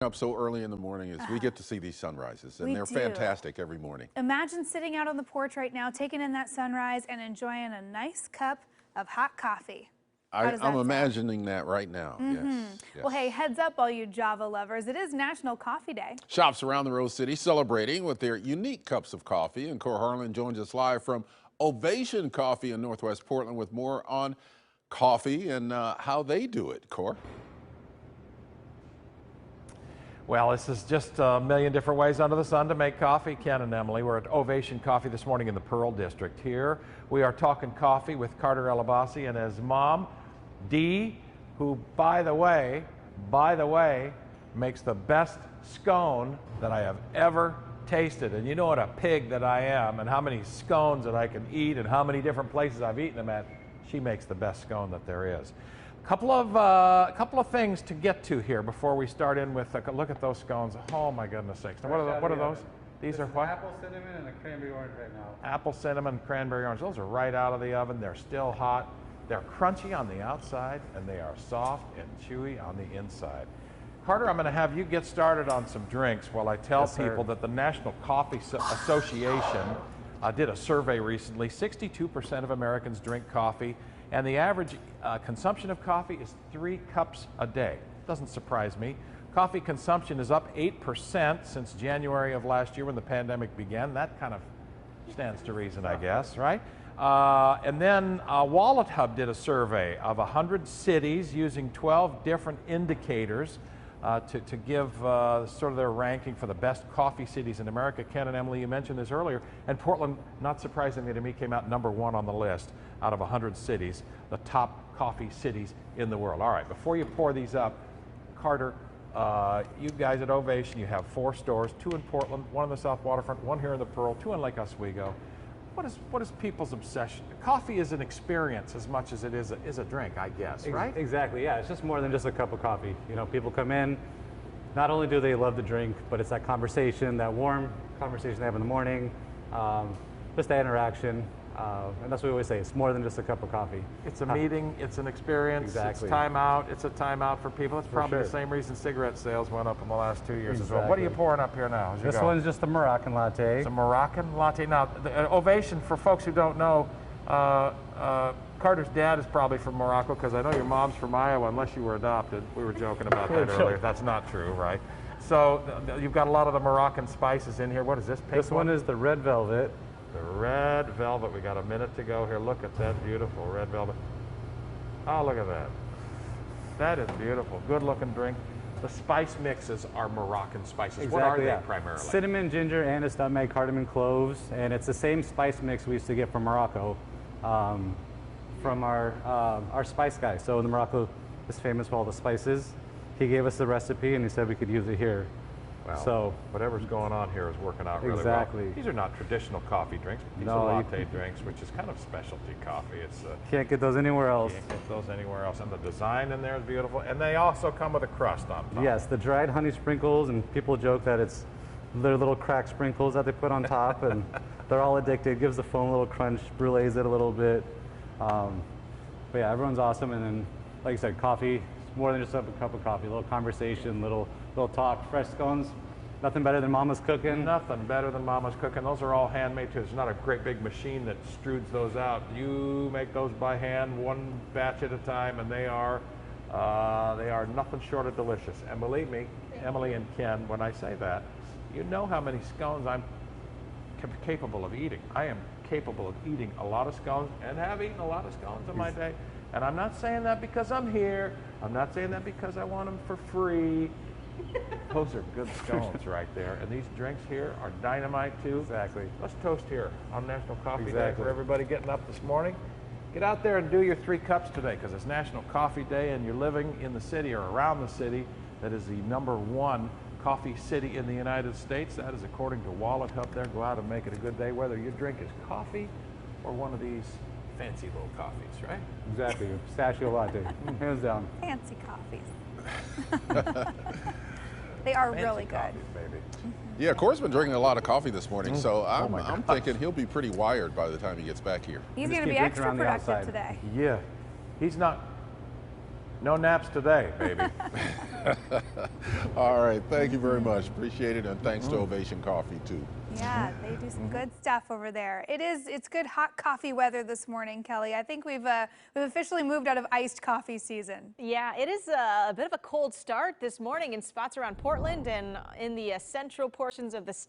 Up so early in the morning is we get to see these sunrises, and they're fantastic every morning. Imagine sitting out on the porch right now, taking in that sunrise and enjoying a nice cup of hot coffee. I'm imagining that right now. Yes. Well, hey, heads up, all you Java lovers. It is National Coffee Day. Shops around the Rose City celebrating with their unique cups of coffee. And Cor Harlan joins us live from Ovation Coffee in Northwest Portland with more on coffee and how they do it. Cor? Well, this is just a million different ways under the sun to make coffee. Ken and Emily, we're at Ovation Coffee this morning in the Pearl District. Here we are talking coffee with Carter Elabasi and his mom, Dee, who, by the way, makes the best scone that I have ever tasted. And you know what a pig that I am and how many scones that I can eat and how many different places I've eaten them at. She makes the best scone that there is. Couple of things to get to here before we start in with a look at those scones. Oh my goodness sakes! Now, what are those? These are what? Apple cinnamon and a cranberry orange right now. Apple cinnamon, cranberry orange. Those are right out of the oven. They're still hot. They're crunchy on the outside and they are soft and chewy on the inside. Carter, I'm going to have you get started on some drinks while I tell people that the National Coffee Association did a survey recently. 62% of Americans drink coffee. And the average consumption of coffee is 3 cups a day. Doesn't surprise me. Coffee consumption is up 8% since January of last year when the pandemic began. That kind of stands to reason, I guess, right? And then Wallet Hub did a survey of 100 cities using 12 different indicators to give sort of their ranking for the best coffee cities in America. Ken and Emily, you mentioned this earlier, and Portland, not surprisingly to me, came out #1 on the list out of 100 cities, the top coffee cities in the world. All right, before you pour these up, Carter, you guys at Ovation, you have 4 stores, 2 in Portland, 1 in the South Waterfront, 1 here in the Pearl, 2 in Lake Oswego. What is people's obsession? Coffee is an experience as much as it is a drink, I guess, right? Exactly, yeah. It's just more than just a cup of coffee. You know, people come in, not only do they love the drink, but it's that conversation, that warm conversation they have in the morning, just that interaction. And that's what we always say, it's more than just a cup of coffee. It's a meeting, it's an experience, exactly. It's time out, it's a time out for people. It's probably the same reason cigarette sales went up in the last 2 years as well. What are you pouring up here now? This one's just a Moroccan latte. It's a Moroccan latte. Now, the Ovation, for folks who don't know, Carter's dad is probably from Morocco, because I know your mom's from Iowa, unless you were adopted. We were joking about that earlier. That's not true, right? So you've got a lot of the Moroccan spices in here. What is this? This one is the red velvet. The red velvet. We got a minute to go here. Look at that beautiful red velvet. Oh, look at that. That is beautiful. Good looking drink. The spice mixes are Moroccan spices. Exactly, what are they primarily? Cinnamon, ginger, anise, nutmeg, cardamom, cloves, and it's the same spice mix we used to get from Morocco, from our spice guy. So the Morocco is famous for all the spices. He gave us the recipe and he said we could use it here. Well, so whatever's going on here is working out really well. These are not traditional coffee drinks. These are latte drinks, which is kind of specialty coffee. It's can't get those anywhere else. Can't get those anywhere else. And the design in there is beautiful. And they also come with a crust on top. Yes, the dried honey sprinkles, and people joke that it's their little cracked sprinkles that they put on top, and they're all addicted. It gives the foam a little crunch, brulees it a little bit. But yeah, everyone's awesome. And then, like you said, coffee. More than just a cup of coffee. A little conversation, little talk. Fresh scones. Nothing better than Mama's cooking. Nothing better than Mama's cooking. Those are all handmade too. There's not a great big machine that strews those out. You make those by hand, 1 batch at a time, and they are nothing short of delicious. And believe me, Emily and Ken, when I say that, you know how many scones I'm capable of eating. I am capable of eating a lot of scones and have eaten a lot of scones in my day. And I'm not saying that because I'm here. I'm not saying that because I want them for free. Those are good scones right there. And these drinks here are dynamite too. Exactly. Let's toast here on National Coffee Day for everybody getting up this morning. Get out there and do your 3 cups today, because it's National Coffee Day and you're living in the city or around the city that is the #1 coffee city in the United States. That is according to Wallet Hub there. Go out and make it a good day, whether your drink is coffee or one of these fancy little coffees, right? Exactly. Pistachio latte. Hands down. Fancy coffees. They are really good. Coffees, baby. Yeah, Cor's been drinking a lot of coffee this morning, so I'm thinking he'll be pretty wired by the time he gets back here. He's going to be extra productive today. Yeah. He's not No naps today, baby. All right, thank you very much. Appreciate it, and thanks to Ovation Coffee too. Yeah, they do some good stuff over there. It's good hot coffee weather this morning, Kelly. I think we've officially moved out of iced coffee season. Yeah, it is a bit of a cold start this morning in spots around Portland and in the central portions of the state.